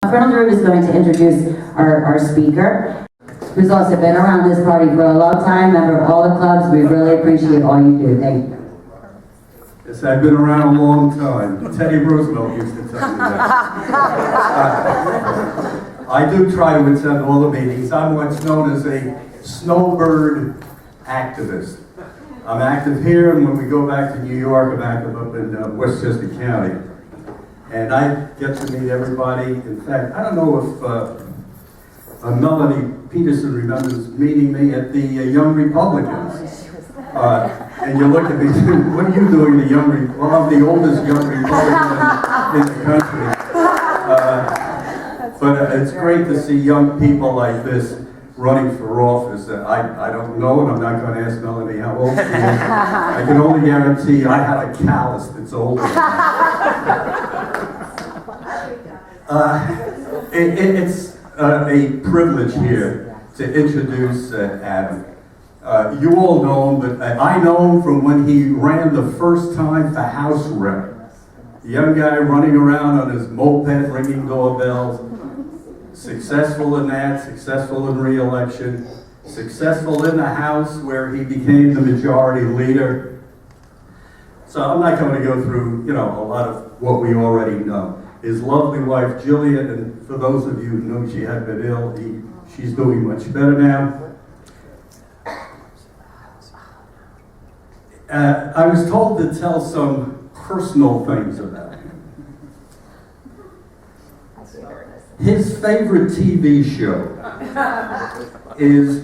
Colonel Drew is going to introduce our speaker, who's also been around this party for a long time, member of all the clubs. We really appreciate all you do. Thank you. Yes, I've been around a long time. Teddy Roosevelt used to tell me that. I do try to attend all the meetings. I'm what's known as a snowbird activist. I'm active here, and when we go back to New York, I'm active up in Westchester County. And I get to meet everybody. In fact, I don't know if Melanie Peterson remembers meeting me at the Young Republicans. And you look at me, what are you doing, well, I'm the oldest Young Republican in the country. But it's great to see young people like this running for office. I don't know, and I'm not going to ask Melanie how old she is. I can only guarantee I have a callus that's older. It's a privilege here to introduce Adam. You all know him, but I know him from when he ran the first time for House Rep. The young guy running around on his moped, ringing doorbells. Successful in that, successful in re-election, successful in the House where he became the majority leader. So I'm not going to go through, a lot of what we already know. His lovely wife, Jillian, and for those of you who know she had been ill, she's doing much better now. I was told to tell some personal things about him. His favorite TV show is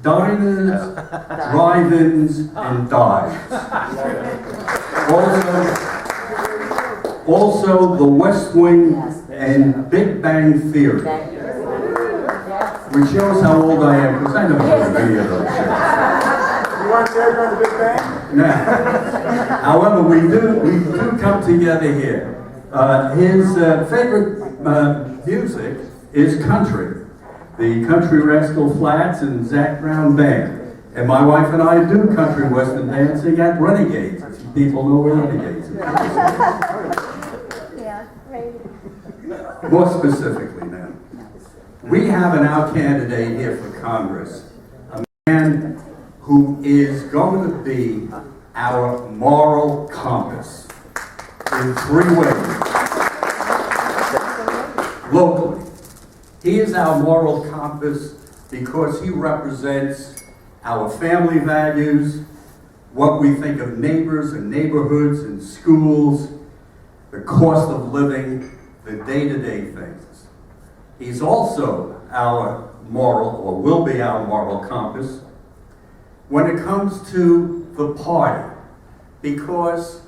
Diners, Drive-Ins, and Dives. Also The West Wing and Big Bang Theory. Which shows how old I am, because I never heard of any of those shows. You weren't there during the Big Bang? No. However, we do come together here. His favorite music is country. The Country Rascal Flats and Zac Brown Band. And my wife and I do country western dancing at Renegades. If people know where Renegades is. Yeah, right. More specifically now. We have an out candidate here for Congress. A man who is going to be our moral compass in 3 ways. Locally, he is our moral compass because he represents our family values, what we think of neighbors and neighborhoods and schools, the cost of living, the day-to-day things. He's also our moral, or will be our moral compass, when it comes to the party, because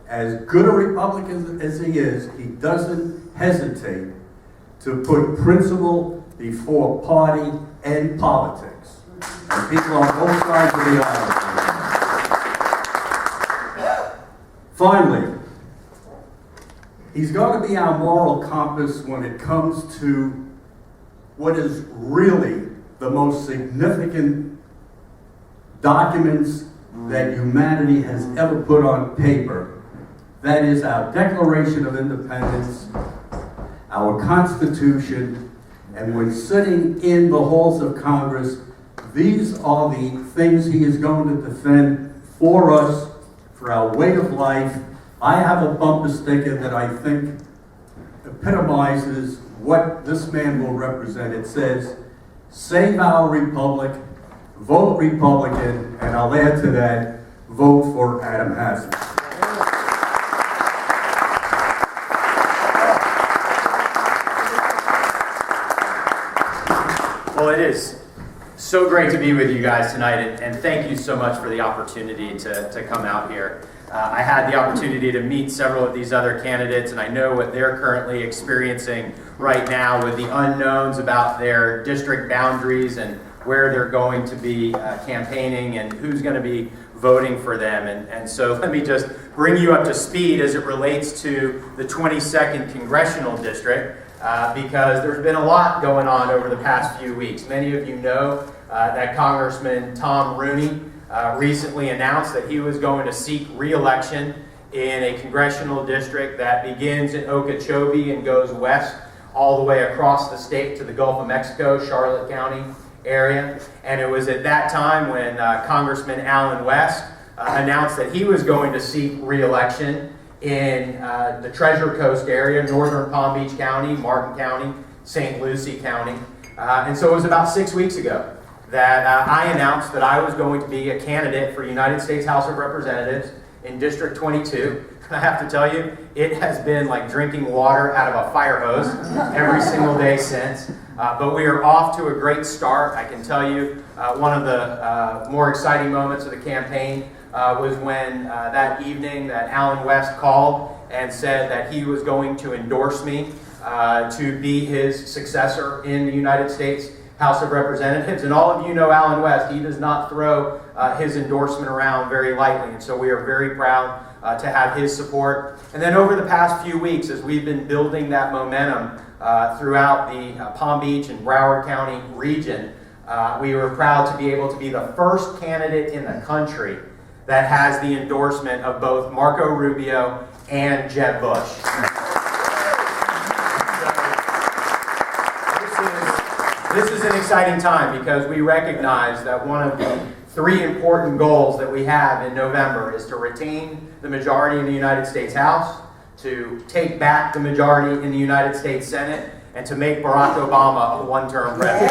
as good a Republican as he is, he doesn't hesitate to put principle before party and politics. And people on both sides of the aisle. Finally, he's going to be our moral compass when it comes to what is really the most significant documents that humanity has ever put on paper. That is our Declaration of Independence, our Constitution, and when sitting in the halls of Congress, these are the things he is going to defend for us, for our way of life. I have a bumper sticker that I think epitomizes what this man will represent. It says, "Save our republic, vote Republican," and I'll add to that, vote for Adam Hasner. Well, it is so great to be with you guys tonight, and thank you so much for the opportunity to come out here. I had the opportunity to meet several of these other candidates, and I know what they're currently experiencing right now with the unknowns about their district boundaries and where they're going to be campaigning and who's going to be voting for them. And so let me just bring you up to speed as it relates to the 22nd Congressional District. Because there's been a lot going on over the past few weeks. Many of you know that Congressman Tom Rooney recently announced that he was going to seek re-election in a congressional district that begins in Okeechobee and goes west all the way across the state to the Gulf of Mexico, Charlotte County area. And it was at that time when Congressman Alan West announced that he was going to seek re-election in the Treasure Coast area, northern Palm Beach County, Martin County, St. Lucie County. And so it was about 6 weeks ago that I announced that I was going to be a candidate for United States House of Representatives in District 22. I have to tell you, it has been like drinking water out of a fire hose every single day since. But we are off to a great start. I can tell you one of the more exciting moments of the campaign was when that evening that Alan West called and said that he was going to endorse me to be his successor in the United States House of Representatives. And all of you know Alan West. He does not throw his endorsement around very lightly. And so we are very proud to have his support. And then over the past few weeks, as we've been building that momentum throughout the Palm Beach and Broward County region, we were proud to be able to be the first candidate in the country that has the endorsement of both Marco Rubio and Jeb Bush. This is an exciting time because we recognize that one of the 3 important goals that we have in November is to retain the majority in the United States House, to take back the majority in the United States Senate, and to make Barack Obama a one-term president.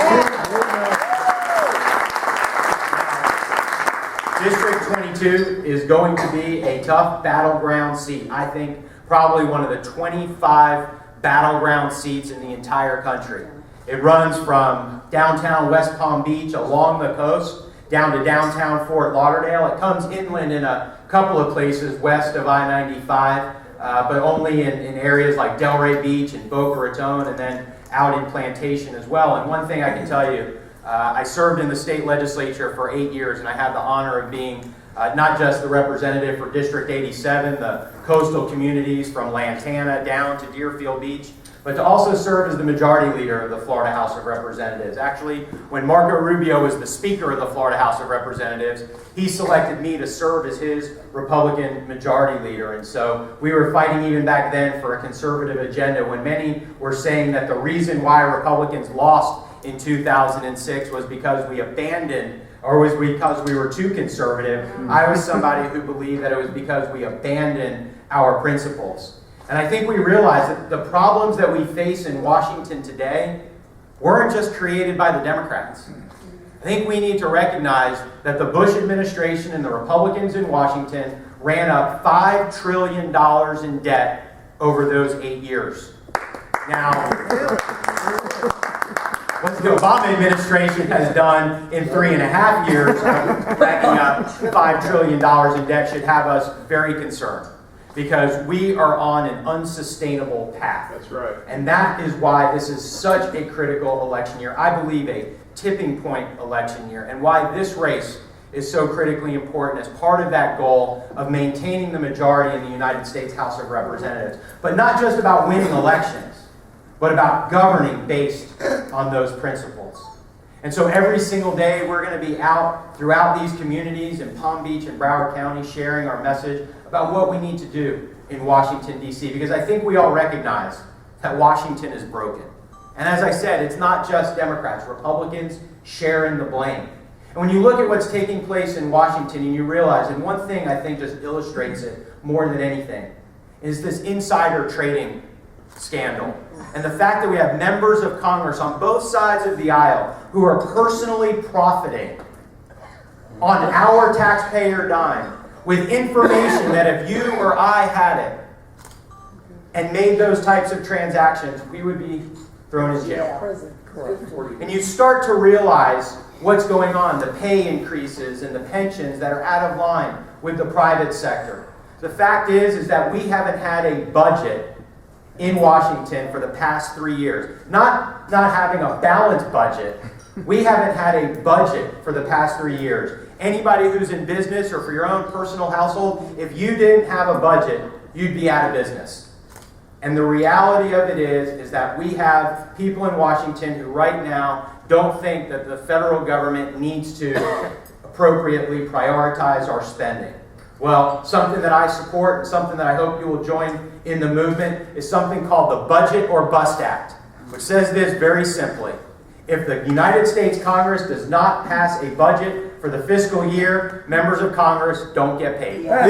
District 22 is going to be a tough battleground seat. I think probably one of the 25 battleground seats in the entire country. It runs from downtown West Palm Beach along the coast down to downtown Fort Lauderdale. It comes inland in a couple of places west of I-95, but only in areas like Delray Beach and Boca Raton, and then out in Plantation as well. And one thing I can tell you, I served in the state legislature for 8 years, and I had the honor of being not just the representative for District 87, the coastal communities from Lantana down to Deerfield Beach, but to also serve as the majority leader of the Florida House of Representatives. Actually, when Marco Rubio was the Speaker of the Florida House of Representatives, he selected me to serve as his Republican majority leader. And so we were fighting even back then for a conservative agenda when many were saying that the reason why Republicans lost in 2006 was because we abandoned, or was because we were too conservative. I was somebody who believed that it was because we abandoned our principles. And I think we realize that the problems that we face in Washington today weren't just created by the Democrats. I think we need to recognize that the Bush administration and the Republicans in Washington ran up $5 trillion in debt over those 8 years. Now, what the Obama administration has done in 3.5 years, racking up $5 trillion in debt, should have us very concerned. Because we are on an unsustainable path. That's right. And that is why this is such a critical election year. I believe a tipping point election year. And why this race is so critically important as part of that goal of maintaining the majority in the United States House of Representatives. But not just about winning elections, but about governing based on those principles. And so every single day we're going to be out throughout these communities in Palm Beach and Broward County sharing our message about what we need to do in Washington, D.C. Because I think we all recognize that Washington is broken. And as I said, it's not just Democrats. Republicans share in the blame. And when you look at what's taking place in Washington and you realize, and one thing I think just illustrates it more than anything, is this insider trading scandal. And the fact that we have members of Congress on both sides of the aisle who are personally profiting on our taxpayer dime with information that if you or I had it and made those types of transactions, we would be thrown in jail. And you start to realize what's going on, the pay increases and the pensions that are out of line with the private sector. The fact is that we haven't had a budget in Washington for the past 3 years. Not having a balanced budget. We haven't had a budget for the past 3 years. Anybody who's in business or for your own personal household, if you didn't have a budget, you'd be out of business. And the reality of it is that we have people in Washington who right now don't think that the federal government needs to appropriately prioritize our spending. Well, something that I support and something that I hope you will join in the movement is something called the Budget or Bust Act. which says this very simply: if the United States Congress does not pass a budget for the fiscal year, members of Congress don't get paid. I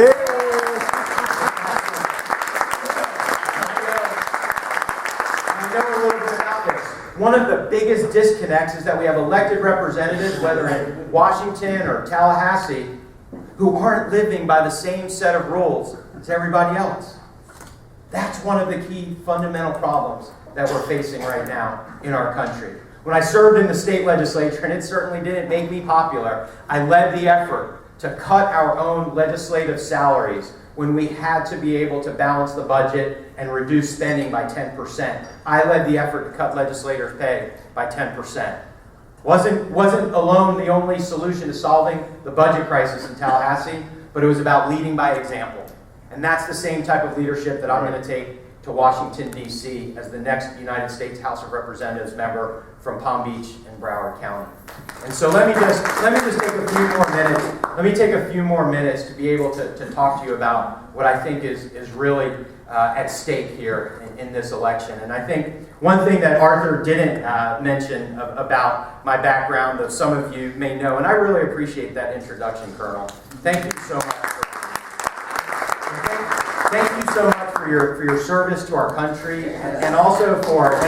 know a little bit about this. One of the biggest disconnects is that we have elected representatives, whether in Washington or Tallahassee, who aren't living by the same set of rules as everybody else. That's one of the key fundamental problems that we're facing right now in our country. When I served in the state legislature, and it certainly didn't make me popular, I led the effort to cut our own legislative salaries when we had to be able to balance the budget and reduce spending by 10%. I led the effort to cut legislators' pay by 10%. Wasn't alone the only solution to solving the budget crisis in Tallahassee, but it was about leading by example. And that's the same type of leadership that I'm going to take to Washington, D.C. as the next United States House of Representatives member from Palm Beach and Broward County. And so let me just take a few more minutes. Let me take a few more minutes to be able to talk to you about what I think is really at stake here in this election. And I think one thing that Arthur didn't mention about my background, that some of you may know, and I really appreciate that introduction, Colonel. Thank you so much. Thank you so much for your service to our country, and also for all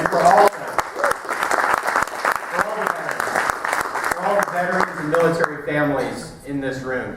the veterans and military families in this room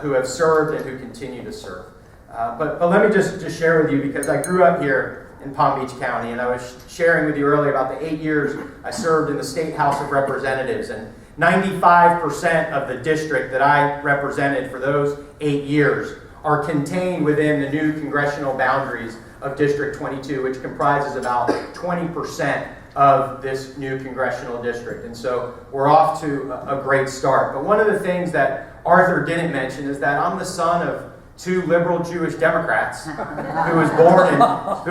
who have served and who continue to serve. But let me just share with you, because I grew up here in Palm Beach County, and I was sharing with you earlier about the 8 years I served in the State House of Representatives, and 95% of the district that I represented for those 8 years are contained within the new congressional boundaries of District 22, which comprises about 20% of this new congressional district. And so we're off to a great start. But one of the things that Arthur didn't mention is that I'm the son of two liberal Jewish Democrats who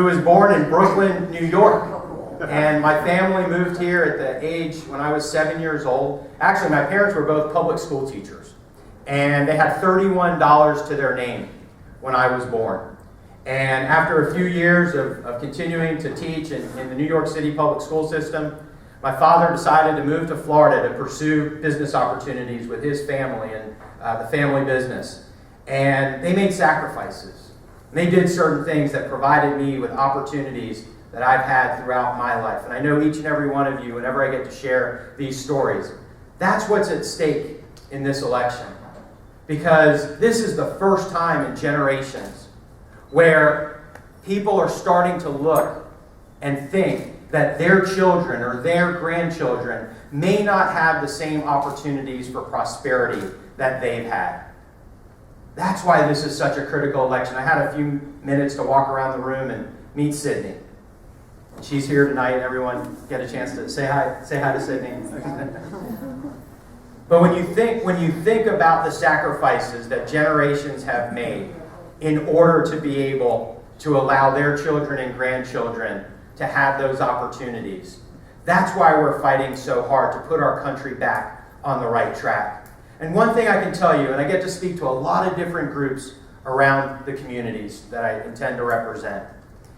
was born in Brooklyn, New York. And my family moved here at the age when I was 7 years old. Actually, my parents were both public school teachers. And they had $31 to their name when I was born. And after a few years of continuing to teach in the New York City public school system, my father decided to move to Florida to pursue business opportunities with his family and the family business. And they made sacrifices. They did certain things that provided me with opportunities that I've had throughout my life. And I know each and every one of you, whenever I get to share these stories, that's what's at stake in this election. Because this is the first time in generations where people are starting to look and think that their children or their grandchildren may not have the same opportunities for prosperity that they've had. That's why this is such a critical election. I had a few minutes to walk around the room and meet Sydney. She's here tonight. Everyone get a chance to say hi to Sydney. But when you think about the sacrifices that generations have made in order to be able to allow their children and grandchildren to have those opportunities, that's why we're fighting so hard to put our country back on the right track. And one thing I can tell you, and I get to speak to a lot of different groups around the communities that I intend to represent,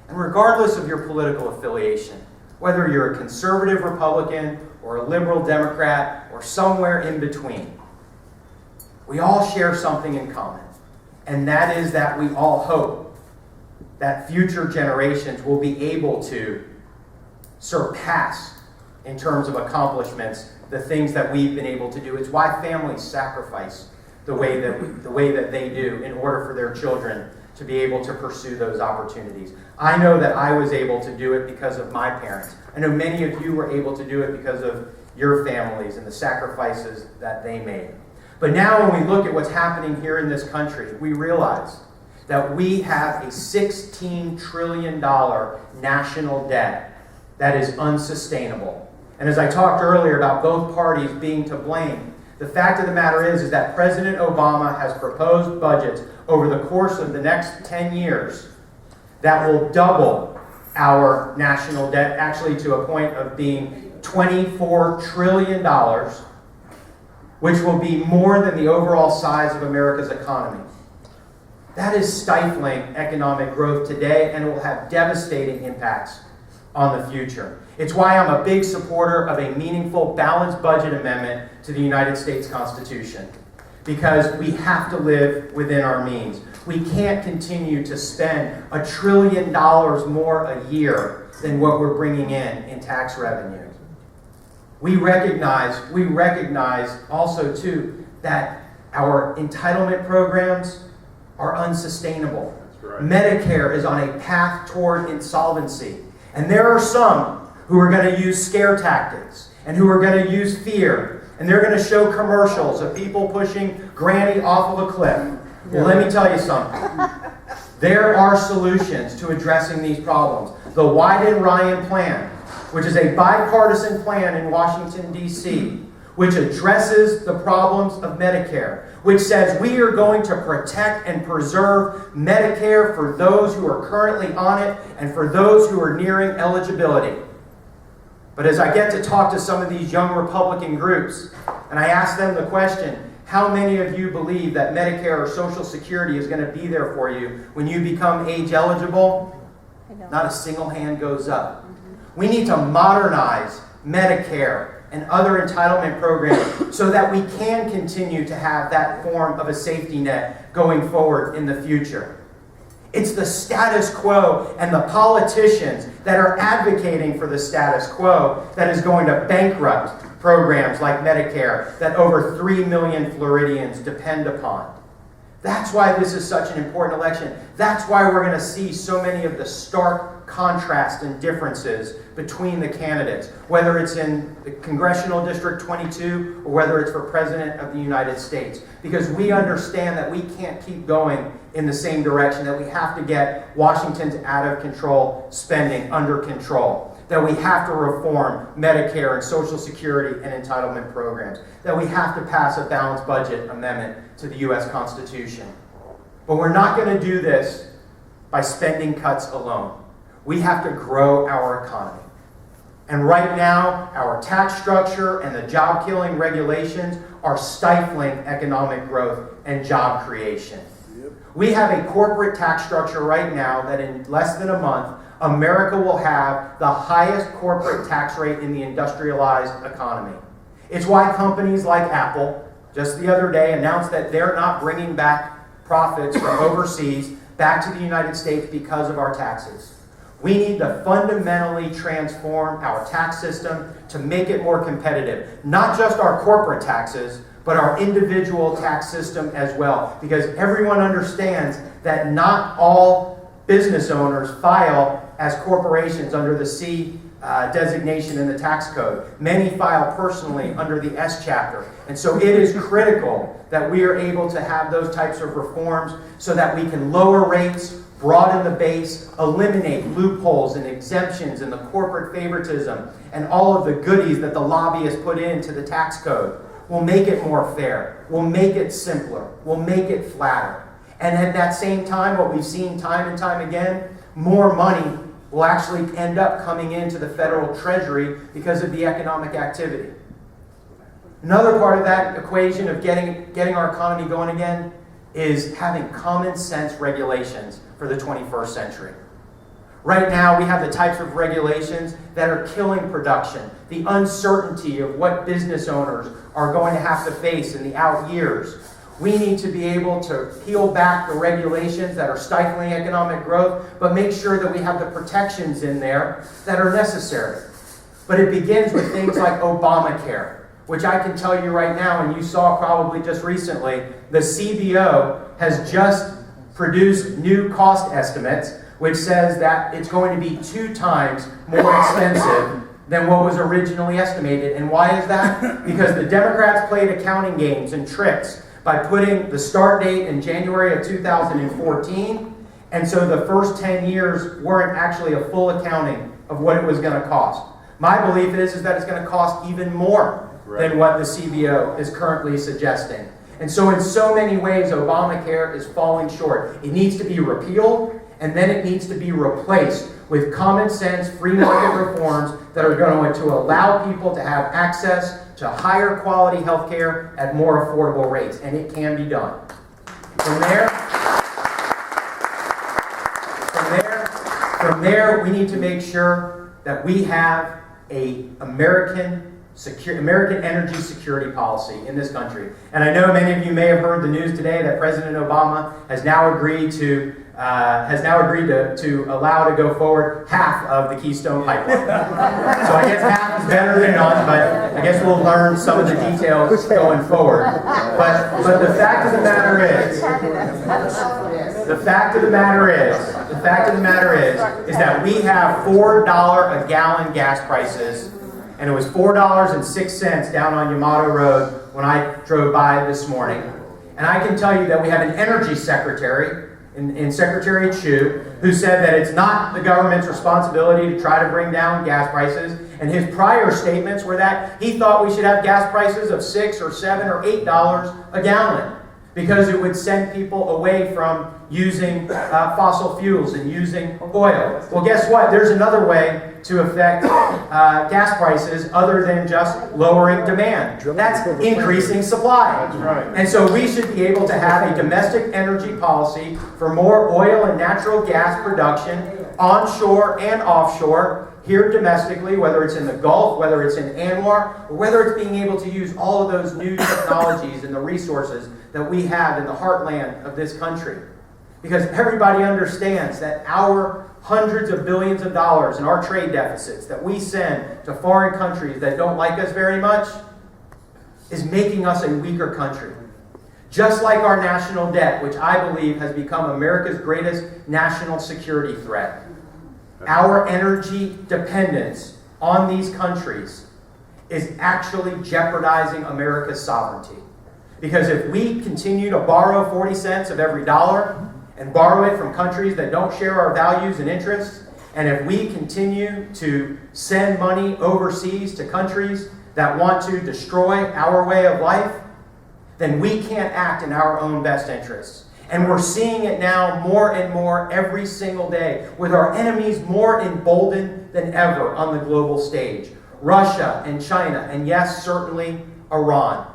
and regardless of your political affiliation, whether you're a conservative Republican or a liberal Democrat or somewhere in between, we all share something in common. And that is that we all hope that future generations will be able to surpass, in terms of accomplishments, the things that we've been able to do. It's why families sacrifice the way that they do in order for their children to be able to pursue those opportunities. I know that I was able to do it because of my parents. I know many of you were able to do it because of your families and the sacrifices that they made. But now when we look at what's happening here in this country, we realize that we have a $16 trillion national debt that is unsustainable. And as I talked earlier about both parties being to blame, the fact of the matter is that President Obama has proposed budgets over the course of the next 10 years that will double our national debt, actually to a point of being $24 trillion, which will be more than the overall size of America's economy. That is stifling economic growth today, and it will have devastating impacts on the future. It's why I'm a big supporter of a meaningful, balanced budget amendment to the United States Constitution. Because we have to live within our means. We can't continue to spend $1 trillion more a year than what we're bringing in tax revenue. We recognize also too that our entitlement programs are unsustainable. That's right. Medicare is on a path toward insolvency. And there are some who are going to use scare tactics and who are going to use fear. And they're going to show commercials of people pushing granny off of a cliff. Well, let me tell you something. There are solutions to addressing these problems. The Wyden-Ryan plan, which is a bipartisan plan in Washington, D.C., which addresses the problems of Medicare, which says we are going to protect and preserve Medicare for those who are currently on it and for those who are nearing eligibility. But as I get to talk to some of these young Republican groups, and I ask them the question, how many of you believe that Medicare or Social Security is going to be there for you when you become age eligible? Not a single hand goes up. We need to modernize Medicare and other entitlement programs so that we can continue to have that form of a safety net going forward in the future. It's the status quo and the politicians that are advocating for the status quo that is going to bankrupt programs like Medicare that over 3 million Floridians depend upon. That's why this is such an important election. That's why we're going to see so many of the stark contrast and differences between the candidates, whether it's in the Congressional District 22 or whether it's for President of the United States. Because we understand that we can't keep going in the same direction, that we have to get Washington's out of control spending under control, that we have to reform Medicare and Social Security and entitlement programs, that we have to pass a balanced budget amendment to the U.S. Constitution. But we're not going to do this by spending cuts alone. We have to grow our economy. And right now, our tax structure and the job-killing regulations are stifling economic growth and job creation. We have a corporate tax structure right now that in less than a month, America will have the highest corporate tax rate in the industrialized economy. It's why companies like Apple, just the other day, announced that they're not bringing back profits from overseas back to the United States because of our taxes. We need to fundamentally transform our tax system to make it more competitive. Not just our corporate taxes, but our individual tax system as well. Because everyone understands that not all business owners file as corporations under the C designation in the tax code. Many file personally under the S chapter. And so it is critical that we are able to have those types of reforms so that we can lower rates, broaden the base, eliminate loopholes and exemptions and the corporate favoritism and all of the goodies that the lobbyists put into the tax code. We'll make it more fair. We'll make it simpler. We'll make it flatter. And at that same time, what we've seen time and time again, more money will actually end up coming into the federal treasury because of the economic activity. Another part of that equation of getting our economy going again is having common sense regulations for the 21st century. Right now, we have the types of regulations that are killing production, the uncertainty of what business owners are going to have to face in the out years. We need to be able to peel back the regulations that are stifling economic growth, but make sure that we have the protections in there that are necessary. But it begins with things like Obamacare, which I can tell you right now, and you saw probably just recently, the CBO has just produced new cost estimates, which says that it's going to be 2 times more expensive than what was originally estimated. And why is that? Because the Democrats played accounting games and tricks by putting the start date in January of 2014, and so the first 10 years weren't actually a full accounting of what it was going to cost. My belief is that it's going to cost even more than what the CBO is currently suggesting. And so in so many ways, Obamacare is falling short. It needs to be repealed, and then it needs to be replaced with common sense, free market reforms that are going to allow people to have access to higher quality health care at more affordable rates. And it can be done. From there, we need to make sure that we have a American energy security policy in this country. And I know many of you may have heard the news today that President Obama has now agreed to allow to go forward half of the Keystone Pipeline. So I guess half is better than none, but I guess we'll learn some of the details going forward. But the fact of the matter is that we have $4 a gallon gas prices, and it was $4.06 down on Yamato Road when I drove by this morning. And I can tell you that we have an energy secretary in Secretary Chu, who said that it's not the government's responsibility to try to bring down gas prices. And his prior statements were that he thought we should have gas prices of $6 or $7 or $8 a gallon, because it would send people away from using fossil fuels and using oil. Well, guess what? There's another way to affect gas prices other than just lowering demand. That's increasing supply. That's right. And so we should be able to have a domestic energy policy for more oil and natural gas production onshore and offshore, here domestically, whether it's in the Gulf, whether it's in Anwar, or whether it's being able to use all of those new technologies and the resources that we have in the heartland of this country. Because everybody understands that our hundreds of billions of dollars in our trade deficits that we send to foreign countries that don't like us very much is making us a weaker country. Just like our national debt, which I believe has become America's greatest national security threat. Our energy dependence on these countries is actually jeopardizing America's sovereignty. Because if we continue to borrow 40 cents of every dollar and borrow it from countries that don't share our values and interests, and if we continue to send money overseas to countries that want to destroy our way of life, then we can't act in our own best interests. And we're seeing it now more and more every single day, with our enemies more emboldened than ever on the global stage. Russia and China, and yes, certainly Iran,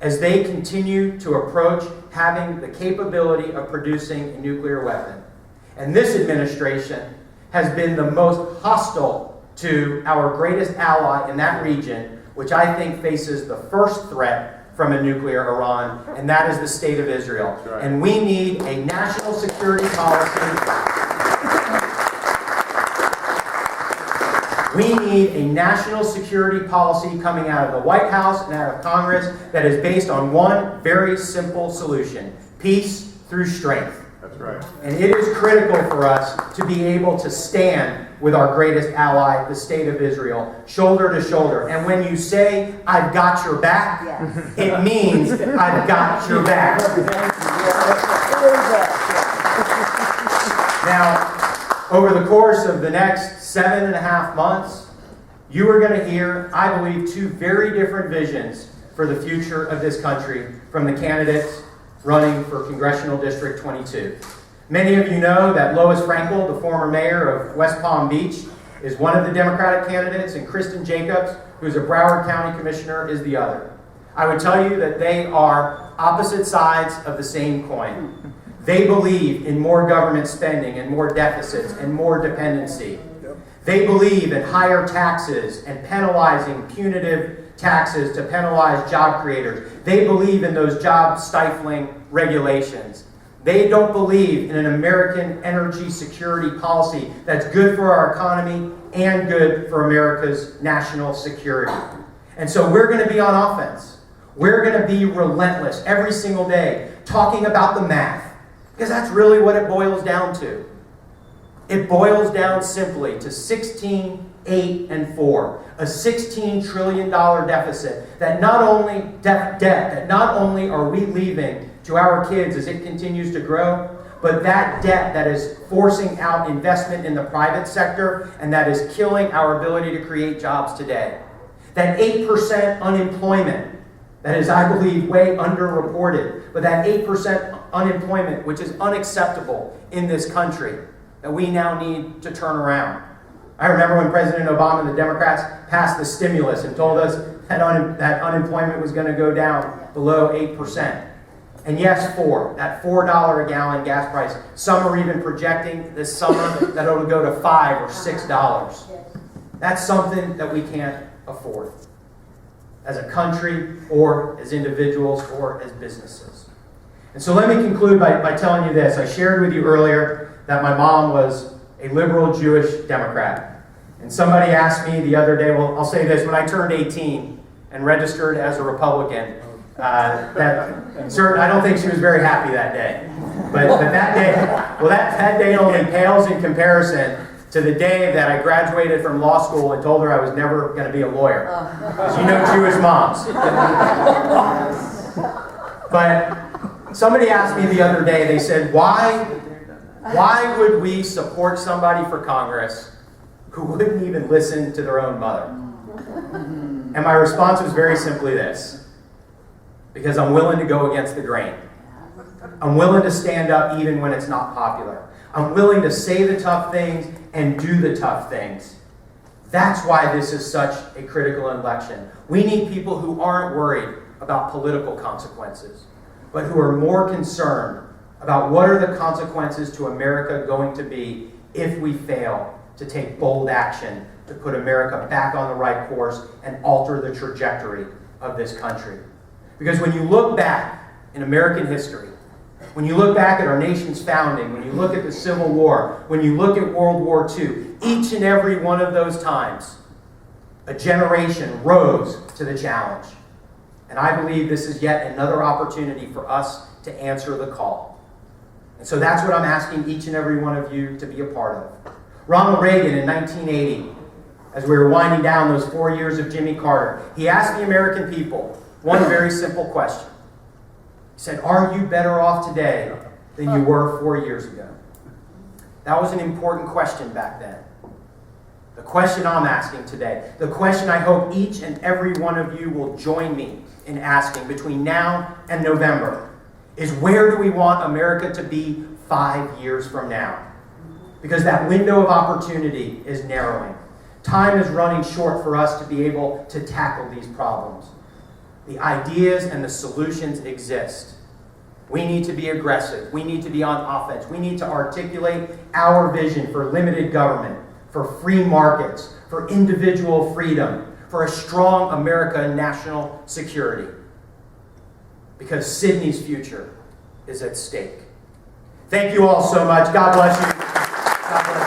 as they continue to approach having the capability of producing a nuclear weapon. And this administration has been the most hostile to our greatest ally in that region, which I think faces the first threat from a nuclear Iran, and that is the state of Israel. Right. And we need a national security policy. We need a national security policy coming out of the White House and out of Congress that is based on one very simple solution: peace through strength. That's right. And it is critical for us to be able to stand with our greatest ally, the state of Israel, shoulder to shoulder. And when you say, "I've got your back," it means I've got your back. Now, over the course of the next 7.5 months, you are going to hear, I believe, two very different visions for the future of this country from the candidates running for Congressional District 22. Many of you know that Lois Frankel, the former mayor of West Palm Beach, is one of the Democratic candidates, and Kristen Jacobs, who's a Broward County commissioner, is the other. I would tell you that they are opposite sides of the same coin. They believe in more government spending and more deficits and more dependency. They believe in higher taxes and penalizing punitive taxes to penalize job creators. They believe in those job-stifling regulations. They don't believe in an American energy security policy that's good for our economy and good for America's national security. And so we're going to be on offense. We're going to be relentless every single day, talking about the math, because that's really what it boils down to. It boils down simply to 16, 8, and 4. A $16 trillion deficit that not only are we leaving to our kids as it continues to grow, but that debt that is forcing out investment in the private sector and that is killing our ability to create jobs today. That 8% unemployment that is, I believe, way underreported, but that 8% unemployment, which is unacceptable in this country, that we now need to turn around. I remember when President Obama and the Democrats passed the stimulus and told us that unemployment was going to go down below 8%. And yes, that $4 a gallon gas price. Some are even projecting this summer that it'll go to $5 or $6. That's something that we can't afford as a country or as individuals or as businesses. And so let me conclude by telling you this. I shared with you earlier that my mom was a liberal Jewish Democrat. And somebody asked me the other day, well, I'll say this, when I turned 18 and registered as a Republican, I don't think she was very happy that day. But that day, well, that day only pales in comparison to the day that I graduated from law school and told her I was never going to be a lawyer. Because you know Jewish moms. But somebody asked me the other day, they said, why would we support somebody for Congress who wouldn't even listen to their own mother? And my response was very simply this: because I'm willing to go against the grain. I'm willing to stand up even when it's not popular. I'm willing to say the tough things and do the tough things. That's why this is such a critical election. We need people who aren't worried about political consequences, but who are more concerned about what are the consequences to America going to be if we fail to take bold action to put America back on the right course and alter the trajectory of this country. Because when you look back in American history, when you look back at our nation's founding, when you look at the Civil War, when you look at World War II, each and every one of those times, a generation rose to the challenge. And I believe this is yet another opportunity for us to answer the call. And so that's what I'm asking each and every one of you to be a part of. Ronald Reagan in 1980, as we were winding down those 4 years of Jimmy Carter, he asked the American people one very simple question. He said, are you better off today than you were 4 years ago? That was an important question back then. The question I'm asking today, the question I hope each and every one of you will join me in asking between now and November, is where do we want America to be 5 years from now? Because that window of opportunity is narrowing. Time is running short for us to be able to tackle these problems. The ideas and the solutions exist. We need to be aggressive. We need to be on offense. We need to articulate our vision for limited government, for free markets, for individual freedom, for a strong America and national security. Because Sydney's future is at stake. Thank you all so much. God bless you. God bless you.